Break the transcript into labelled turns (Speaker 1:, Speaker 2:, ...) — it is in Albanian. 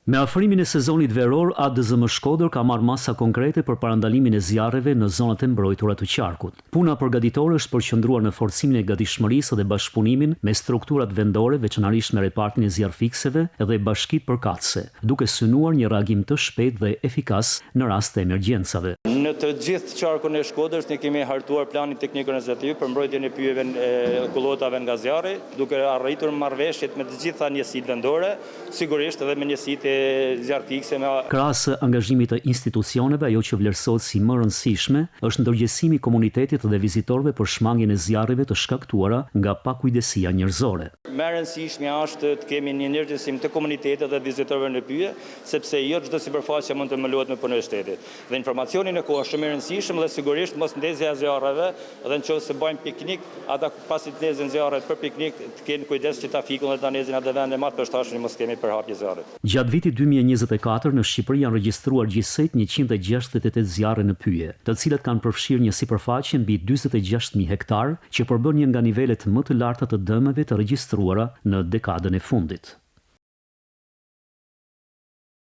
Speaker 1: Me afrimin e sezonit veror, ADZM Shkodër ka marrë masa konkrete për parandalimin e zjarreve në zonat e mbrojtura të qarkut. Puna përgatitore është përqendruar në forcimin e gatishmërisë dhe bashkëpunimin me strukturat vendore, veçanërisht me repartin e zjarrfikseve dhe bashkitë përkatëse, duke synuar një reagim të shpejtë dhe efikas në rast të emergjencave.
Speaker 2: Në të gjithë qarkun e Shkodrës ne kemi hartuar planin teknik organizativ për mbrojtjen e pyjeve kullotave nga zjarri, duke arritur marrëveshjet me të gjitha njësitë vendore, sigurisht edhe me njësitë zjarrfikse.
Speaker 1: Krahas angazhimit të institucioneve, ajo që vlerësohet si më rëndësishme është ndërgjegjësimi i komunitetit dhe vizitorëve për shmangjen e zjarreve të shkaktuara nga pakujdesia njerëzore.
Speaker 2: Më e rëndësishmja është të kemi një ndërgjegjësim të komunitetit dhe vizitorëve në pyje, sepse jo çdo sipërfaqe mund të mbalohet me punën e shtetit. Dhe informacioni në kohë është shumë i rëndësishëm dhe sigurisht mos ndezja e zjarreve, dhe nëse bëjmë piknik, ata pasi të ndezin zjarret për piknik, të kenë kujdes që ta fikullin dhe ta ndezin atë vende më të përshtatshme mos kemi përhapje zjarrit.
Speaker 1: Gjatë vitit 2024 në Shqipëri janë regjistruar gjithsej 168 zjarre në pyje, të cilat kanë përfshirë një sipërfaqe mbi 46.000 hektar, që përbën një nga nivelet më të larta të dëmeve të regjistruara në dekadën e fundit.